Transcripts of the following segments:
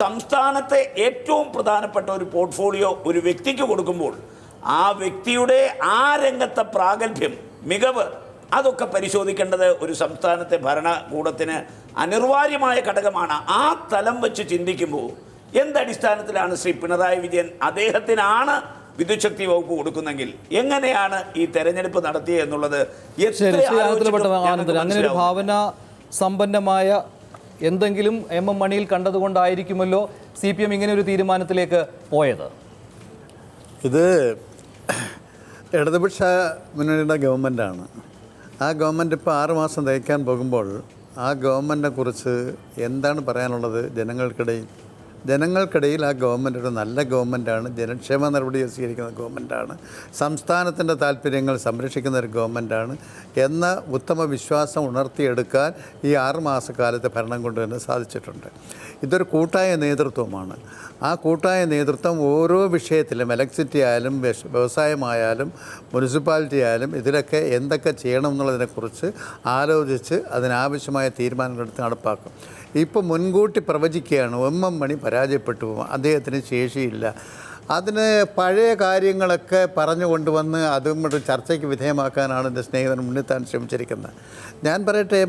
സംസ്ഥാനത്തെ ഏറ്റവും പ്രധാനപ്പെട്ട ഒരു പോർട്ട്ഫോളിയോ ഒരു വ്യക്തിക്ക് കൊടുക്കുമ്പോൾ ആ വ്യക്തിയുടെ ആ രംഗത്തെ പ്രാഗൽഭ്യം, മികവ്, അതൊക്കെ പരിശോധിക്കേണ്ടത് ഒരു സംസ്ഥാനത്തെ ഭരണകൂടത്തിന് അനിവാര്യമായ ഘടകമാണ്. ആ തലം വെച്ച് ചിന്തിക്കുമ്പോൾ എന്തടിസ്ഥാനത്തിലാണ് ശ്രീ പിണറായി വിജയൻ അദ്ദേഹത്തിനാണ് വിദ്യുച്ഛക്തി വകുപ്പ് കൊടുക്കുന്നെങ്കിൽ എങ്ങനെയാണ് ഈ തെരഞ്ഞെടുപ്പ് നടത്തിയത് എന്നുള്ളത് അങ്ങനെ ഒരു ഭാവന സമ്പന്നമായ എന്തെങ്കിലും എം മണിയിൽ കണ്ടതുകൊണ്ടായിരിക്കുമല്ലോ CPM ഇങ്ങനെ ഒരു തീരുമാനത്തിലേക്ക് പോയത്. ഇത് ഇടതുപക്ഷ മുന്നണിയുടെ ഗവൺമെൻറ്റാണ്. ആ ഗവൺമെൻറ് ഇപ്പോൾ 6 മാസം തയ്ക്കാൻ പോകുമ്പോൾ ആ ഗവൺമെൻറ്റിനെ കുറിച്ച് എന്താണ് പറയാനുള്ളത്? ജനങ്ങൾക്കിടയിൽ ആ ഗവൺമെൻറ് ഒരു നല്ല ഗവൺമെൻറ്റാണ്, ജനക്ഷേമ നടപടി സ്വീകരിക്കുന്ന ഗവൺമെൻറ്റാണ്, സംസ്ഥാനത്തിൻ്റെ താല്പര്യങ്ങൾ സംരക്ഷിക്കുന്ന ഒരു ഗവൺമെൻറ്റാണ് എന്ന ഉത്തമ വിശ്വാസം ഉണർത്തിയെടുക്കാൻ ഈ 6 മാസക്കാലത്തെ ഭരണം കൊണ്ട് തന്നെ സാധിച്ചിട്ടുണ്ട്. ഇതൊരു കൂട്ടായ നേതൃത്വമാണ്. ആ കൂട്ടായ നേതൃത്വം ഓരോ വിഷയത്തിലും, ഇലക്ട്രിസിറ്റി ആയാലും വ്യവസായമായാലും മുനിസിപ്പാലിറ്റി ആയാലും ഇതിലൊക്കെ എന്തൊക്കെ ചെയ്യണം എന്നുള്ളതിനെക്കുറിച്ച് ആലോചിച്ച് അതിനാവശ്യമായ തീരുമാനങ്ങളെടുത്ത് നടപ്പാക്കും. ഇപ്പോൾ മുൻകൂട്ടി പ്രവചിക്കുകയാണ് MM മണി പരാജയപ്പെട്ടു പോകും, അദ്ദേഹത്തിന് ശേഷിയില്ല. അതിന് പഴയ കാര്യങ്ങളൊക്കെ പറഞ്ഞു കൊണ്ടുവന്ന് അതും ചർച്ചയ്ക്ക് വിധേയമാക്കാനാണ് എൻ്റെ സ്നേഹിതൻ മുന്നിത്താൻ ശ്രമിച്ചിരിക്കുന്നത്. ഞാൻ പറയട്ടെ,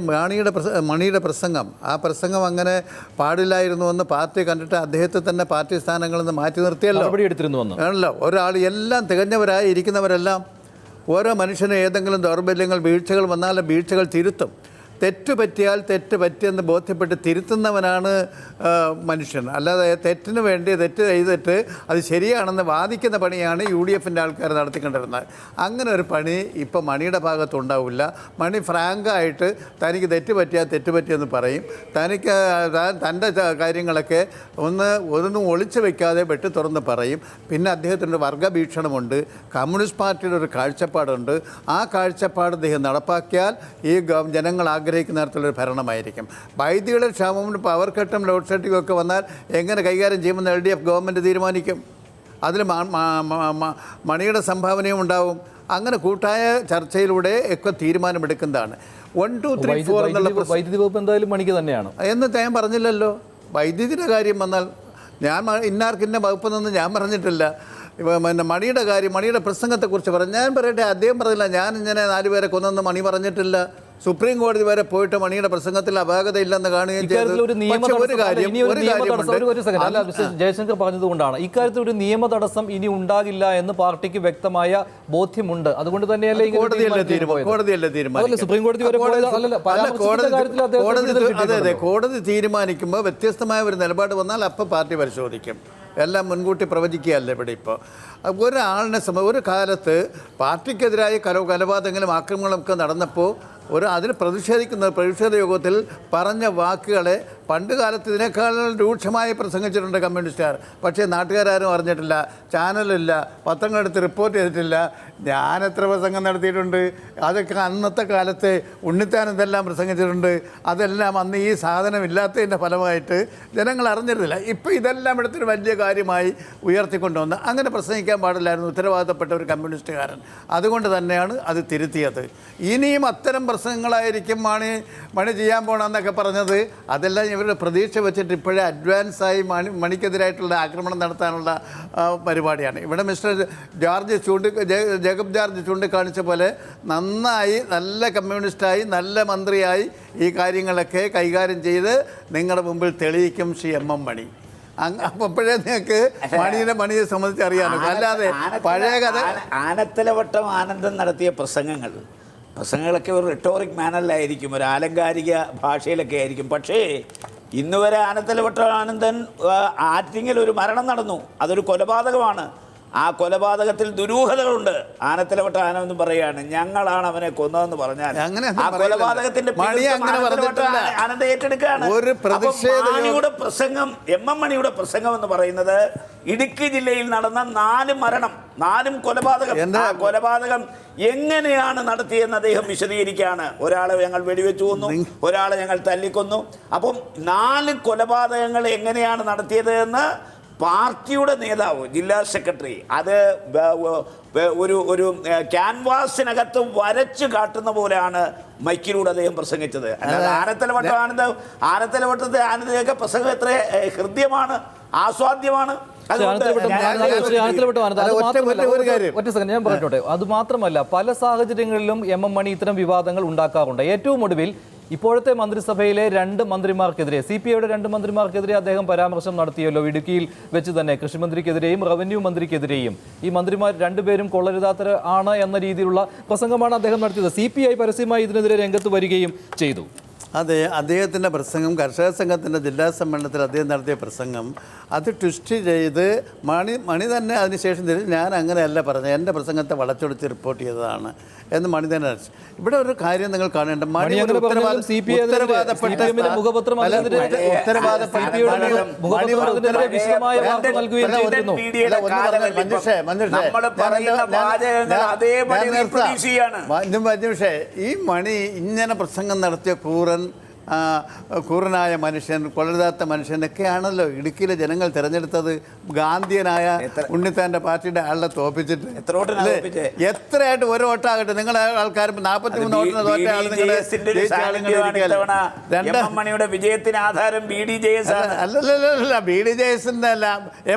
മണിയുടെ പ്രസംഗം, ആ പ്രസംഗം അങ്ങനെ പാടില്ലായിരുന്നുവെന്ന് പാർട്ടി കണ്ടിട്ട് അദ്ദേഹത്തെ തന്നെ പാർട്ടി സ്ഥാനങ്ങളിൽ നിന്ന് മാറ്റി നിർത്തിയല്ലോ ആണല്ലോ. ഒരാൾ എല്ലാം തികഞ്ഞവരായി ഇരിക്കുന്നവരെല്ലാം ഓരോ മനുഷ്യന് ഏതെങ്കിലും ദൗർബല്യങ്ങൾ, വീഴ്ചകൾ വന്നാൽ വീഴ്ചകൾ തിരുത്തും. തെറ്റ് പറ്റിയാൽ തെറ്റ് പറ്റിയെന്ന് ബോധ്യപ്പെട്ട് തിരുത്തുന്നവനാണ് മനുഷ്യൻ. അല്ലാതെ തെറ്റിന് വേണ്ടി തെറ്റ് ചെയ്തിട്ട് അത് ശരിയാണെന്ന് വാദിക്കുന്ന പണിയാണ് UDFൻ്റെ ആൾക്കാർ നടത്തിക്കൊണ്ടിരുന്നത്. അങ്ങനെ ഒരു പണി ഇപ്പോൾ മണിയുടെ ഭാഗത്തുണ്ടാവില്ല. മണി ഫ്രാങ്കായിട്ട് തനിക്ക് തെറ്റ് പറ്റിയാൽ തെറ്റ് പറ്റിയെന്ന് പറയും. തനിക്ക് തൻ്റെ കാര്യങ്ങളൊക്കെ ഒന്നും ഒളിച്ചു വയ്ക്കാതെ വെട്ടി തുറന്ന് പറയും. പിന്നെ അദ്ദേഹത്തിൻ്റെ വർഗഭീഷണമുണ്ട്, കമ്മ്യൂണിസ്റ്റ് പാർട്ടിയുടെ ഒരു കാഴ്ചപ്പാടുണ്ട്. ആ കാഴ്ചപ്പാട് അദ്ദേഹം നടപ്പാക്കിയാൽ ഈ ജനങ്ങൾ ആഗ്രഹിക്കുന്ന തരത്തിലൊരു ഭരണമായിരിക്കും. വൈദ്യുതിയുടെ ക്ഷാമവും പവർ കട്ടും ലോഡ് ഷെഡിങ്ങും ഒക്കെ വന്നാൽ എങ്ങനെ കൈകാര്യം ചെയ്യുമെന്ന് LDF ഗവൺമെൻറ് തീരുമാനിക്കും. അതിൽ മണിയുടെ സംഭാവനയും ഉണ്ടാവും. അങ്ങനെ കൂട്ടായ ചർച്ചയിലൂടെ ഒക്കെ തീരുമാനമെടുക്കുന്നതാണ്. 1, 2, 3, 4 എന്നുള്ള വൈദ്യുതി വകുപ്പ് എന്തായാലും മണിക്ക് തന്നെയാണ് എന്ന് ഞാൻ പറഞ്ഞില്ലല്ലോ. വൈദ്യുതിയുടെ കാര്യം വന്നാൽ ഞാൻ ഇന്നാർക്കിന്ന വകുപ്പെന്നൊന്നും ഞാൻ പറഞ്ഞിട്ടില്ല. പിന്നെ മണിയുടെ കാര്യം, മണിയുടെ പ്രസംഗത്തെക്കുറിച്ച് പറഞ്ഞു. ഞാൻ പറയട്ടെ, അദ്ദേഹം പറഞ്ഞില്ല ഞാൻ ഇങ്ങനെ 4 പേരെ കൊന്നൊന്നും മണി പറഞ്ഞിട്ടില്ല. സുപ്രീം കോടതി വരെ പോയിട്ട് മണിയുടെ പ്രസംഗത്തിൽ അപാകതയില്ലെന്ന് കാണുകയും ചെയ്തു. ജയശങ്കർ പറഞ്ഞതുകൊണ്ടാണ് ഇക്കാര്യത്തിൽ ഒരു നിയമ തടസ്സം ഇനി ഉണ്ടാകില്ല എന്ന് പാർട്ടിക്ക് വ്യക്തമായ ബോധ്യമുണ്ട്. അതുകൊണ്ട് തന്നെയല്ലേ സുപ്രീം കോടതി അതെ, കോടതി തീരുമാനിക്കുമ്പോൾ വ്യത്യസ്തമായ ഒരു നിലപാട് വന്നാൽ അപ്പം പാർട്ടി പരിശോധിക്കും. എല്ലാം മുൻകൂട്ടി പ്രവചിക്കുകയല്ല ഇവിടെ. ഇപ്പോൾ ഒരാളിനെ ഒരു കാലത്ത് പാർട്ടിക്കെതിരായ കൊലപാതകങ്ങളും ആക്രമണങ്ങളൊക്കെ നടന്നപ്പോൾ അതിന് പ്രതിഷേധ യോഗത്തിൽ പറഞ്ഞ വാക്കുകളെ പണ്ട് കാലത്ത് ഇതിനേക്കാൾ രൂക്ഷമായി പ്രസംഗിച്ചിട്ടുണ്ട് കമ്മ്യൂണിസ്റ്റുകാർ. പക്ഷേ നാട്ടുകാരും അറിഞ്ഞിട്ടില്ല, ചാനലില്ല, പത്രങ്ങളെടുത്ത് റിപ്പോർട്ട് ചെയ്തിട്ടില്ല. ഞാൻ എത്ര പ്രസംഗം നടത്തിയിട്ടുണ്ട്. അതൊക്കെ അന്നത്തെ കാലത്ത് ഉണ്ണിത്താൻ ഇതെല്ലാം പ്രസംഗിച്ചിട്ടുണ്ട്. അതെല്ലാം അന്ന് ഈ സാധനം ഇല്ലാത്തതിൻ്റെ ഫലമായിട്ട് ജനങ്ങൾ അറിഞ്ഞിരുന്നില്ല. ഇപ്പോൾ ഇതെല്ലാം എടുത്തൊരു വലിയ കാര്യമായി ഉയർത്തിക്കൊണ്ടുവന്ന് അങ്ങനെ പ്രസംഗിക്കാൻ പാടില്ലായിരുന്നു ഉത്തരവാദിത്തപ്പെട്ട ഒരു കമ്മ്യൂണിസ്റ്റുകാരൻ. അതുകൊണ്ട് തന്നെയാണ് അത് തിരുത്തിയത്. ഇനിയും അത്തരം പ്രസംഗങ്ങളായിരിക്കും മണി ചെയ്യാൻ പോകണമെന്നൊക്കെ പറഞ്ഞത്. അതെല്ലാം ഇവരുടെ പ്രതീക്ഷ വെച്ചിട്ട് ഇപ്പോഴേ അഡ്വാൻസായി മണിക്കെതിരായിട്ടുള്ള ആക്രമണം നടത്താനുള്ള പരിപാടിയാണ്. ഇവിടെ മിസ്റ്റർ ജേക്കബ് ജോർജ് ചൂണ്ടിക്കാണിച്ച പോലെ നന്നായി, നല്ല കമ്മ്യൂണിസ്റ്റായി, നല്ല മന്ത്രിയായി ഈ കാര്യങ്ങളൊക്കെ കൈകാര്യം ചെയ്ത് നിങ്ങളുടെ മുമ്പിൽ തെളിയിക്കും ശ്രീ MM മണി. അപ്പോഴേ നിങ്ങൾക്ക് മണിയെ സംബന്ധിച്ച് അറിയാമല്ലോ. അല്ലാതെ പഴയ കഥ ആനത്തലവട്ടം ആനന്ദൻ നടത്തിയ പ്രസംഗങ്ങളൊക്കെ ഒരു റിട്ടോറിക് മാനറിലായിരിക്കും, ഒരു ആലങ്കാരിക ഭാഷയിലൊക്കെ ആയിരിക്കും. പക്ഷേ ഇന്ന് വരെ ആനത്തലവട്ടം ആനന്ദൻ ആറ്റിങ്ങൽ ഒരു മരണം നടന്നു, അതൊരു കൊലപാതകമാണ്. ആ കൊലപാതകത്തിൽ ദുരൂഹതകളുണ്ട്. ആനത്തലവട്ട ആനന്ദൻ പറയുകയാണ് ഞങ്ങളാണ് അവനെ കൊന്നതെന്ന് പറഞ്ഞാൽ ആ കൊലപാതകത്തിന്റെ ആനന്ദ ഏറ്റെടുക്കുകയാണ്. മണിയുടെ പ്രസംഗം, MM മണിയുടെ പ്രസംഗം എന്ന് പറയുന്നത് ഇടുക്കി ജില്ലയിൽ നടന്ന 4 മരണം, 4 കൊലപാതകം. ആ കൊലപാതകം എങ്ങനെയാണ് നടത്തിയെന്ന് അദ്ദേഹം വിശദീകരിക്കുകയാണ്. ഒരാളെ ഞങ്ങൾ വെടിവെച്ചു കൊന്നു, ഒരാളെ ഞങ്ങൾ തല്ലിക്കൊന്നു. അപ്പം 4 കൊലപാതകങ്ങൾ എങ്ങനെയാണ് നടത്തിയത് എന്ന് പാർട്ടിയുടെ നേതാവ് ജില്ലാ സെക്രട്ടറി അത് ഒരു ക്യാൻവാസിനകത്ത് വരച്ച് കാട്ടുന്ന പോലെയാണ് മൈക്കിലൂടെ അദ്ദേഹം പ്രസംഗിച്ചത്. അല്ലാതെ ആനത്തലവട്ടത്തെ ആനന്ദയൊക്കെ പ്രസംഗം എത്ര ഹൃദ്യമാണ്, ആസ്വാദ്യമാണ്. ഞാൻ പറഞ്ഞോട്ടെ, അത് മാത്രമല്ല പല സാഹചര്യങ്ങളിലും എം മണി ഇത്തരം വിവാദങ്ങൾ ഉണ്ടാക്കാറുണ്ട്. ഏറ്റവും ഒടുവിൽ ഇപ്പോഴത്തെ മന്ത്രിസഭയിലെ 2 മന്ത്രിമാർക്കെതിരെ, CPIയുടെ 2 മന്ത്രിമാർക്കെതിരെ അദ്ദേഹം പരാമർശം നടത്തിയല്ലോ. ഇടുക്കിയിൽ വെച്ച് തന്നെ കൃഷിമന്ത്രിക്കെതിരെയും റവന്യൂ മന്ത്രിക്കെതിരെയും. ഈ മന്ത്രിമാർ 2 പേരും കൊള്ളരുതാത്തവർ ആണ് എന്ന രീതിയിലുള്ള പ്രസംഗമാണ് അദ്ദേഹം നടത്തിയത്. CPI പരസ്യമായി ഇതിനെതിരെ രംഗത്ത് വരികയും ചെയ്തു. അതെ, അദ്ദേഹത്തിൻ്റെ പ്രസംഗം, കർഷക സംഘത്തിൻ്റെ ജില്ലാ സമ്മേളനത്തിൽ അദ്ദേഹം നടത്തിയ പ്രസംഗം അത് ട്വിസ്റ്റ് ചെയ്ത് മണി തന്നെ അതിനുശേഷം ഞാൻ അങ്ങനെയല്ല പറഞ്ഞത്, എൻ്റെ പ്രസംഗത്തെ വളച്ചൊടിച്ച് റിപ്പോർട്ട് ചെയ്തതാണ് എന്ന് മണി തന്നെ. ഇവിടെ ഒരു കാര്യം നിങ്ങൾ കാണേണ്ട, ഈ മണി ഇങ്ങനെ പ്രസംഗം നടത്തിയ കൂറനായ മനുഷ്യൻ, കൊള്ളരുതാത്ത മനുഷ്യനൊക്കെയാണല്ലോ ഇടുക്കിയിലെ ജനങ്ങൾ തിരഞ്ഞെടുത്തത്. ഗാന്ധിയനായ ഉണ്ണിത്താൻ്റെ പാർട്ടിയുടെ ആളെ തോപ്പിച്ചിട്ട് എത്രയായിട്ട് ഒരു വോട്ടാകട്ടെ, നിങ്ങളെ ആൾക്കാർ 43 വോട്ടിന് തോറ്റ ആൾ മണിയുടെ വിജയത്തിന് ആധാരം BDJS അല്ലല്ല, BDJSന്റെ അല്ല,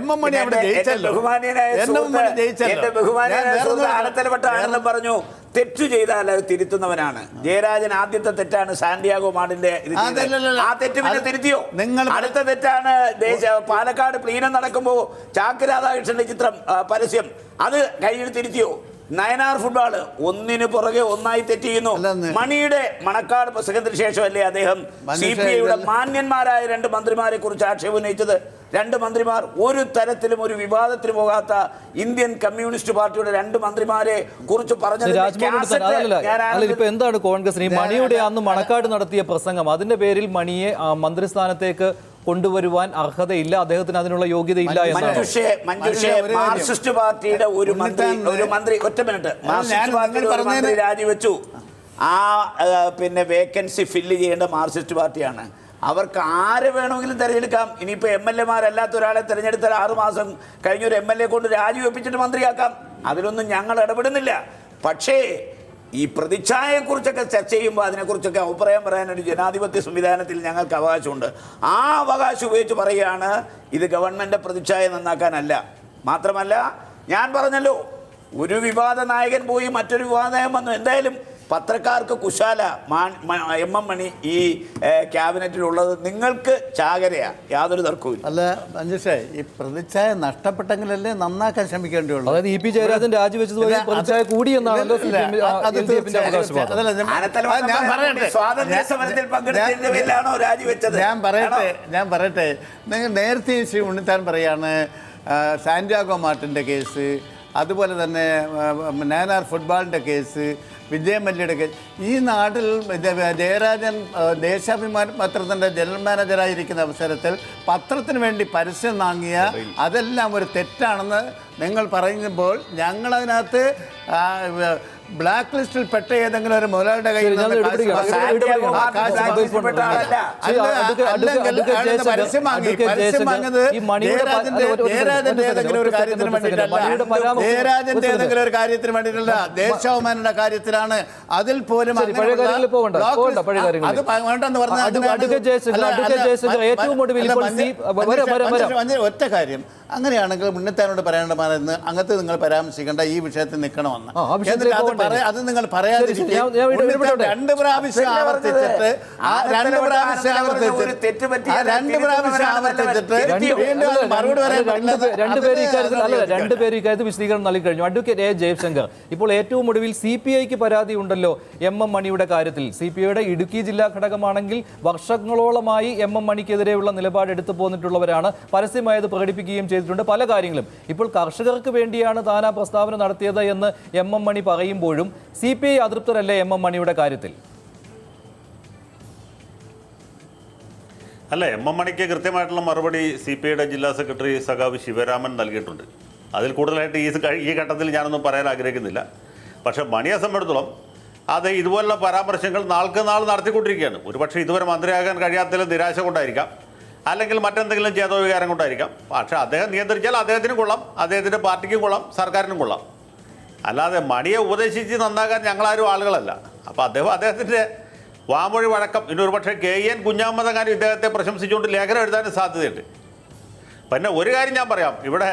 MM മണി അവിടെ ജയിച്ചല്ലോ. ബഹുമാനിയാണെന്ന് പറഞ്ഞു. തെറ്റു ചെയ്താൽ അത് തിരുത്തുന്നവനാണ് ജയരാജൻ. ആദ്യത്തെ തെറ്റാണ് സാന്റിയാഗോ മാർട്ടിന്റെ ആ തെറ്റ് പിന്നെ തിരുത്തിയോ? അടുത്ത തെറ്റാണ് പാലക്കാട് പ്ലീനം നടക്കുമ്പോൾ ചാക്ക് രാധാകൃഷ്ണന്റെ ചിത്രം പരസ്യം, അത് കഴിഞ്ഞ് തിരുത്തിയോ? നയനാർ ഫുട്ബോൾ ഒന്നിനു പുറകെ ഒന്നായി തെറ്റ് ചെയ്യുന്നു. മണിയുടെ മണക്കാട് പ്രസംഗത്തിന് ശേഷമല്ലേ അദ്ദേഹം CPIയുടെ മാന്യന്മാരായ 2 മന്ത്രിമാരെ കുറിച്ച് ആക്ഷേപം ഉന്നയിച്ചത്? 2 മന്ത്രിമാർ ഒരു തരത്തിലും ഒരു വിവാദത്തിന് പോകാത്ത ഇന്ത്യൻ കമ്മ്യൂണിസ്റ്റ് പാർട്ടിയുടെ 2 മന്ത്രിമാരെ കുറിച്ച് പറഞ്ഞത്. ഇപ്പൊ എന്താണ് കോൺഗ്രസ് ഈ മണിയുടെ അന്ന് മണക്കാട് നടത്തിയ പ്രസംഗം, അതിന്റെ പേരിൽ മണിയെ മന്ത്രിസ്ഥാനത്തേക്ക് കൊണ്ടുവരുവാൻ അർഹതയില്ല, അദ്ദേഹത്തിന് അതിനുള്ള യോഗ്യതയില്ല എന്നാണ്. മാർക്സിസ്റ്റ് പാർട്ടിയുടെ ഒരു മന്ത്രി ഒറ്റ മിനിറ്റ്, മാർക്സിസ്റ്റ് പാർട്ടിയുടെ മന്ത്രി രാജിവെച്ചു. ആ പിന്നെ വേക്കൻസി ഫില്ല് ചെയ്യേണ്ട മാർക്സിസ്റ്റ് പാർട്ടിയാണ്. അവർക്ക് ആരെ വേണമെങ്കിലും തിരഞ്ഞെടുക്കാം. ഇനിയിപ്പോൾ MLA-മാരല്ലാത്ത ഒരാളെ തിരഞ്ഞെടുത്താൽ 6 മാസം കഴിഞ്ഞൊരു MLA കൊണ്ട് രാജിവെപ്പിച്ചിട്ട് മന്ത്രിയാക്കാം. അതിലൊന്നും ഞങ്ങൾ ഇടപെടുന്നില്ല. പക്ഷേ ഈ പ്രതിച്ഛായയെക്കുറിച്ചൊക്കെ ചർച്ച ചെയ്യുമ്പോൾ അതിനെക്കുറിച്ചൊക്കെ അഭിപ്രായം പറയാനൊരു ജനാധിപത്യ സംവിധാനത്തിൽ ഞങ്ങൾക്ക് അവകാശമുണ്ട്. ആ അവകാശം ഉപയോഗിച്ച് പറയുകയാണ് ഇത് ഗവൺമെൻറ് പ്രതിച്ഛായ നന്നാക്കാനല്ല. മാത്രമല്ല ഞാൻ പറഞ്ഞല്ലോ, ഒരു വിവാദ നായകൻ പോയി മറ്റൊരു വിവാദ നായകൻ വന്നു. എന്തായാലും പത്രക്കാർക്ക് കുശാല MM മണി ഈ ക്യാബിനറ്റിലുള്ളത് നിങ്ങൾക്ക് ചാകരയാണ്, യാതൊരു തർക്കവും. അല്ല മഞ്ജുഷേ, ഈ പ്രതിച്ഛായ നഷ്ടപ്പെട്ടെങ്കിലല്ലേ നന്നാക്കാൻ ശ്രമിക്കേണ്ടിയുള്ളൂ. അതായത് EP ജയരാജൻ രാജിവെച്ചതുപോലെ പ്രതിച്ഛായ കൂടി എന്നാണല്ലോ സ്വാതന്ത്ര്യ സമരത്തിൽ പങ്കെടുത്തതിന്റെ പേരിലാണോ രാജിവെച്ചത്? ഞാൻ പറയട്ടെ നിങ്ങൾ നേരത്തെ ശ്രീ ഉണ്ണിത്താൻ പറയാണ് സാന്റിയാഗോ മാർട്ടിൻ്റെ കേസ്, അതുപോലെ തന്നെ നയനാർ ഫുട്ബോളിൻ്റെ കേസ്, വിജയമല്യയുടെ കേസ്. ഈ നാട്ടിൽ ജയരാജൻ ദേശാഭിമാന പത്രത്തിൻ്റെ ജനറൽ മാനേജറായിരിക്കുന്ന അവസരത്തിൽ പത്രത്തിന് വേണ്ടി പരസ്യം വാങ്ങിയ അതെല്ലാം ഒരു തെറ്റാണെന്ന് നിങ്ങൾ പറയുമ്പോൾ ഞങ്ങളതിനകത്ത് ബ്ലാക്ക് ലിസ്റ്റിൽ പെട്ട ഏതെങ്കിലും ഒരു മുതലാളിയുടെ കയ്യിൽ പരസ്യം വാങ്ങിയത് ജയരാജന്റെ ഏതെങ്കിലും ഒരു കാര്യത്തിന് വേണ്ടിയിട്ടല്ല, ജയരാജന്റെ ഏതെങ്കിലും ഒരു കാര്യത്തിന് വേണ്ടിയിട്ടല്ല, ദേശാഭിമാനിയുടെ കാര്യത്തിലാണ്. അതിൽ പോലും അത് വേണ്ടെന്ന് പറഞ്ഞാൽ ഒറ്റ കാര്യം, അങ്ങനെയാണെങ്കിൽ ഉണ്ണിത്താനോട് പറയേണ്ടതെന്ന് അങ്ങനത്തെ നിങ്ങൾ പരാമർശിക്കേണ്ട, ഈ വിഷയത്തിൽ നിൽക്കണമെന്ന്. അത് നിങ്ങൾ പറയാതിരിക്കും. 2 പ്രാവശ്യം ആവർത്തിച്ചിട്ട് മറുപടി പറയാൻ 2 പേര് ഇക്കാര്യത്തിൽ വിശദീകരണം നൽകി കഴിഞ്ഞു. Advocate A. ജയശങ്കർ, ഇപ്പോൾ ഏറ്റവും ഒടുവിൽ CPIക്ക് പരാതി ഉണ്ടല്ലോ MM മണിയുടെ കാര്യത്തിൽ. CPIയുടെ ഇടുക്കി ജില്ലാ ഘടകമാണെങ്കിൽ വർഷങ്ങളോളമായി MM മണിക്കെതിരെയുള്ള നിലപാട് എടുത്തു പോന്നിട്ടുള്ളവരാണ്, പരസ്യമായത് പ്രകടിപ്പിക്കുകയും ചെയ്തിട്ടുണ്ട് പല കാര്യങ്ങളും. ഇപ്പോൾ കർഷകർക്ക് വേണ്ടിയാണ് താൻ ആ പ്രസ്താവന നടത്തിയത് എന്ന് MM മണി പറയുമ്പോഴും CPI അതൃപ്തരല്ലേ MM മണിയുടെ കാര്യത്തിൽ? അല്ല, MM മണിക്ക് കൃത്യമായിട്ടുള്ള മറുപടി CPIയുടെ ജില്ലാ സെക്രട്ടറി സഖാവ് ശിവരാമൻ നൽകിയിട്ടുണ്ട്. അതിൽ കൂടുതലായിട്ട് ഈ ഘട്ടത്തിൽ ഞാനൊന്നും പറയാൻ ആഗ്രഹിക്കുന്നില്ല. പക്ഷേ മണിയെ സംബന്ധിച്ചിടത്തോളം അത് ഇതുപോലുള്ള പരാമർശങ്ങൾ നാൾക്ക് നാൾ നടത്തിക്കൊണ്ടിരിക്കുകയാണ്. ഒരുപക്ഷെ ഇതുവരെ മന്ത്രിയാകാൻ കഴിയാത്തതിൽ നിരാശ കൊണ്ടായിരിക്കാം, അല്ലെങ്കിൽ മറ്റെന്തെങ്കിലും ചേതോ വികാരം കൊണ്ടായിരിക്കാം. പക്ഷേ അദ്ദേഹം നിയന്ത്രിച്ചാൽ അദ്ദേഹത്തിനും കൊള്ളാം, അദ്ദേഹത്തിൻ്റെ പാർട്ടിക്കും കൊള്ളാം, സർക്കാരിനും കൊള്ളാം. അല്ലാതെ മണിയെ ഉപദേശിച്ച് നന്നാക്കാൻ ഞങ്ങളാരും ആളുകളല്ല. അപ്പോൾ അദ്ദേഹത്തിൻ്റെ വാമൊഴി വഴക്കം ഇനി ഒരു പക്ഷേ KN കുഞ്ഞാമ്മദങ്ങാനും ഇദ്ദേഹത്തെ പ്രശംസിച്ചുകൊണ്ട് ലേഖനം എഴുതാനും സാധ്യതയുണ്ട്. പിന്നെ ഒരു കാര്യം ഞാൻ പറയാം, ഇവിടെ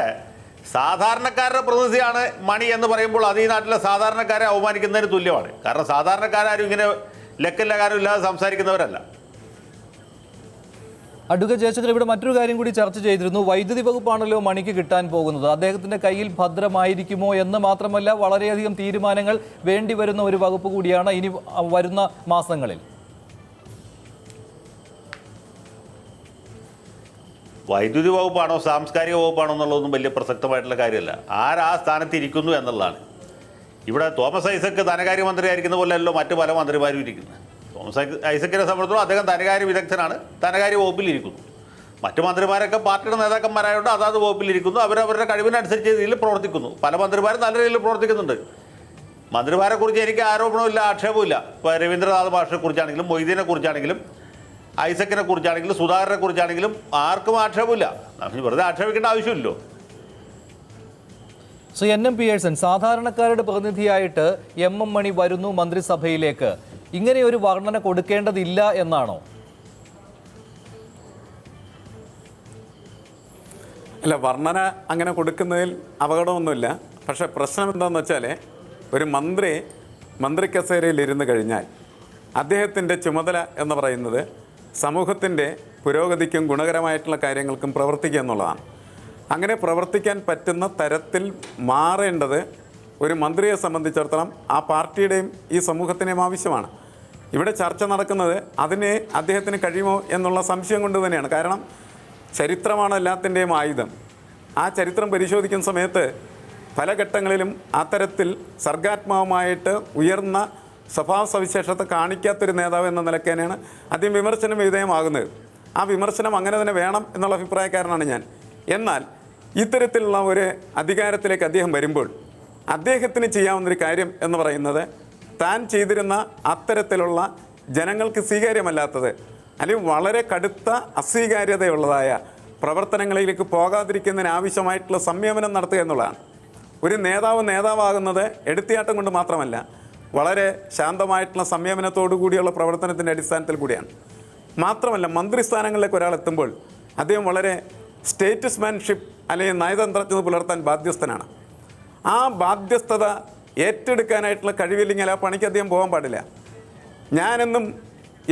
സാധാരണക്കാരുടെ പ്രതിനിധിയാണ് മണി എന്ന് പറയുമ്പോൾ അത് ഈ നാട്ടിലെ സാധാരണക്കാരെ അവമാനിക്കുന്നതിന് തുല്യമാണ്. കാരണം സാധാരണക്കാരും ഇങ്ങനെ ലക്കില്ലകാരും ഇല്ലാതെ സംസാരിക്കുന്നവരല്ല. അഡ്വക്കേറ്റ് ജയശങ്കർ, ഇവിടെ മറ്റൊരു കാര്യം കൂടി ചർച്ച ചെയ്തിരുന്നു. വൈദ്യുതി വകുപ്പാണല്ലോ മണിക്ക് കിട്ടാൻ പോകുന്നത്. അദ്ദേഹത്തിന്റെ കയ്യിൽ ഭദ്രമായിരിക്കുമോ എന്ന് മാത്രമല്ല, വളരെയധികം തീരുമാനങ്ങൾ വേണ്ടി വരുന്ന ഒരു വകുപ്പ് കൂടിയാണ് ഇനി വരുന്ന മാസങ്ങളിൽ. വൈദ്യുതി വകുപ്പാണോ സാംസ്കാരിക വകുപ്പാണോ എന്നുള്ളതൊന്നും വലിയ പ്രസക്തമായിട്ടുള്ള കാര്യമല്ല. ആരാ സ്ഥാനത്ത് ഇരിക്കുന്നു എന്നുള്ളതാണ്. ഇവിടെ തോമസ് ഐസക്ക് ധനകാര്യമന്ത്രി ആയിരിക്കുന്ന പോലെയല്ലോ മറ്റു പല മന്ത്രിമാരും ഇരിക്കുന്നത്. തോമസ് ഐസക്കിനെ സംബന്ധിച്ചിടത്തോളം അദ്ദേഹം ധനകാര്യ വിദഗ്ധനാണ്, ധനകാര്യ വകുപ്പിലിരിക്കുന്നു. മറ്റു മന്ത്രിമാരൊക്കെ പാർട്ടിയുടെ നേതാക്കന്മാരായതുകൊണ്ട് അതാത് വകുപ്പിലിരിക്കുന്നു. അവരവരുടെ കഴിവിനനുസരിച്ച് രീതിയിൽ പ്രവർത്തിക്കുന്നു. പല മന്ത്രിമാരും നല്ല രീതിയിൽ പ്രവർത്തിക്കുന്നുണ്ട്. മന്ത്രിമാരെക്കുറിച്ച് എനിക്ക് ആരോപണമില്ല, ആക്ഷേപമില്ല. ഇപ്പോൾ രവീന്ദ്രനാഥ് മാഷിനെക്കുറിച്ചാണെങ്കിലും മൊയ്തീനെ കുറിച്ചാണെങ്കിലും ഐസക്കിനെ കുറിച്ചാണെങ്കിലും സുധാകരനെ കുറിച്ചാണെങ്കിലും ആർക്കും ആക്ഷേപമില്ല. വെറുതെ ആക്ഷേപിക്കേണ്ട ആവശ്യമില്ലല്ലോ. ശ്രീ NM പിയേഴ്സൺ, സാധാരണക്കാരുടെ പ്രതിനിധിയായിട്ട് MM മണി വരുന്നു മന്ത്രിസഭയിലേക്ക്, ഇങ്ങനെ ഒരു വർണ്ണന കൊടുക്കേണ്ടതില്ല എന്നാണോ? അല്ല, വർണ്ണന അങ്ങനെ കൊടുക്കുന്നതിൽ അപകടമൊന്നുമില്ല. പക്ഷേ പ്രശ്നം എന്താണെന്ന് വെച്ചാൽ, ഒരു മന്ത്രി കസേരയിൽ ഇരുന്ന് കഴിഞ്ഞാൽ അദ്ദേഹത്തിൻ്റെ ചുമതല എന്ന് പറയുന്നത് സമൂഹത്തിൻ്റെ പുരോഗതിക്കും ഗുണകരമായിട്ടുള്ള കാര്യങ്ങൾക്കും പ്രവർത്തിക്കുക എന്നുള്ളതാണ്. അങ്ങനെ പ്രവർത്തിക്കാൻ പറ്റുന്ന തരത്തിൽ മാറേണ്ടത് ഒരു മന്ത്രിയെ സംബന്ധിച്ചിടത്തോളം ആ പാർട്ടിയുടെയും ഈ സമൂഹത്തിൻ്റെയും ആവശ്യമാണ്. ഇവിടെ ചർച്ച നടക്കുന്നത് അതിന് അദ്ദേഹത്തിന് കഴിയുമോ എന്നുള്ള സംശയം കൊണ്ട് തന്നെയാണ്. കാരണം ചരിത്രമാണ് എല്ലാത്തിൻ്റെയും ആയുധം. ആ ചരിത്രം പരിശോധിക്കുന്ന സമയത്ത് പല ഘട്ടങ്ങളിലും അത്തരത്തിൽ സർഗാത്മകമായിട്ട് ഉയർന്ന സ്വഭാവ സവിശേഷത കാണിക്കാത്തൊരു നേതാവ് എന്ന നിലയ്ക്ക് തന്നെയാണ് അദ്ദേഹം വിമർശനം വിധേയമാകുന്നത്. ആ വിമർശനം അങ്ങനെ തന്നെ വേണം എന്നുള്ള അഭിപ്രായക്കാരനാണ് ഞാൻ. എന്നാൽ ഇത്തരത്തിലുള്ള ഒരു അധികാരത്തിലേക്ക് അദ്ദേഹം വരുമ്പോൾ അദ്ദേഹത്തിന് ചെയ്യാവുന്നൊരു കാര്യം എന്ന് പറയുന്നത് താൻ ചെയ്തിരുന്ന അത്തരത്തിലുള്ള ജനങ്ങൾക്ക് സ്വീകാര്യമല്ലാത്തത് അല്ലെങ്കിൽ വളരെ കടുത്ത അസ്വീകാര്യതയുള്ളതായ പ്രവർത്തനങ്ങളിലേക്ക് പോകാതിരിക്കുന്നതിന് ആവശ്യമായിട്ടുള്ള സംയമനം നടത്തുക എന്നുള്ളതാണ്. ഒരു നേതാവാകുന്നത് എടുത്തിയാട്ടം കൊണ്ട് മാത്രമല്ല, വളരെ ശാന്തമായിട്ടുള്ള സംയമനത്തോടു കൂടിയുള്ള പ്രവർത്തനത്തിൻ്റെ അടിസ്ഥാനത്തിൽ കൂടിയാണ്. മാത്രമല്ല, മന്ത്രിസ്ഥാനങ്ങളിലേക്ക് ഒരാൾ എത്തുമ്പോൾ അദ്ദേഹം വളരെ സ്റ്റേറ്റ്സ്മാൻഷിപ്പ് അല്ലെങ്കിൽ നയതന്ത്രജ്ഞത പുലർത്താൻ ബാധ്യസ്ഥനാണ്. ആ ബാധ്യസ്ഥത ഏറ്റെടുക്കാനായിട്ടുള്ള കഴിവില്ലെങ്കിൽ ആ പണിക്ക് അദ്ദേഹം പോകാൻ പാടില്ല. ഞാനെന്നും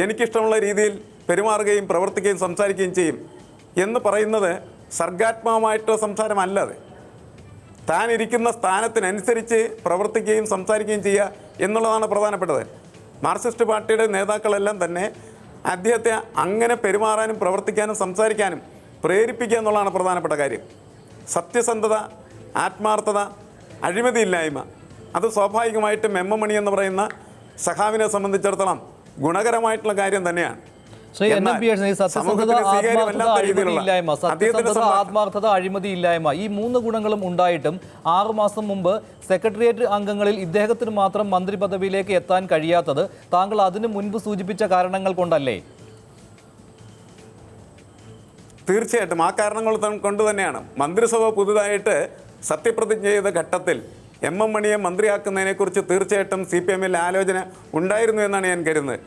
എനിക്കിഷ്ടമുള്ള രീതിയിൽ പെരുമാറുകയും പ്രവർത്തിക്കുകയും സംസാരിക്കുകയും ചെയ്യും എന്ന് പറയുന്നത് സർഗാത്മകമായിട്ടുള്ള സംസാരമല്ലാതെ താൻ ഇരിക്കുന്ന സ്ഥാനത്തിനനുസരിച്ച് പ്രവർത്തിക്കുകയും സംസാരിക്കുകയും ചെയ്യുക എന്നുള്ളതാണ് പ്രധാനപ്പെട്ടത്. മാർക്സിസ്റ്റ് പാർട്ടിയുടെ നേതാക്കളെല്ലാം തന്നെ അദ്ദേഹത്തെ അങ്ങനെ പെരുമാറാനും പ്രവർത്തിക്കാനും സംസാരിക്കാനും പ്രേരിപ്പിക്കുക എന്നുള്ളതാണ് പ്രധാനപ്പെട്ട കാര്യം. സത്യസന്ധത, ആത്മാർത്ഥത, അഴിമതിയില്ലായ്മ, അത് സ്വാഭാവികമായിട്ടും MM മണി എന്ന് പറയുന്ന സഖാവിനെ സംബന്ധിച്ചിടത്തോളം ഗുണകരമായിട്ടുള്ള കാര്യം തന്നെയാണ്. ആത്മാർത്ഥത, അഴിമതിയില്ലായ്മ, ഈ 3 ഗുണങ്ങളും ഉണ്ടായിട്ടും 6 മാസം മുമ്പ് സെക്രട്ടേറിയറ്റ് അംഗങ്ങളിൽ ഇദ്ദേഹത്തിന് മാത്രം മന്ത്രി പദവിയിലേക്ക് എത്താൻ കഴിയാത്തത് താങ്കൾ അതിനു മുൻപ് സൂചിപ്പിച്ച കാരണങ്ങൾ കൊണ്ടല്ലേ? തീർച്ചയായിട്ടും ആ കാരണങ്ങൾ കൊണ്ട് തന്നെയാണ്. മന്ത്രിസഭ പുതുതായിട്ട് സത്യപ്രതിജ്ഞ ചെയ്ത ഘട്ടത്തിൽ MM മണിയെ മന്ത്രിയാക്കുന്നതിനെക്കുറിച്ച് തീർച്ചയായിട്ടും CPM-ൽ ആലോചന ഉണ്ടായിരുന്നു എന്നാണ് ഞാൻ കരുതുന്നത്.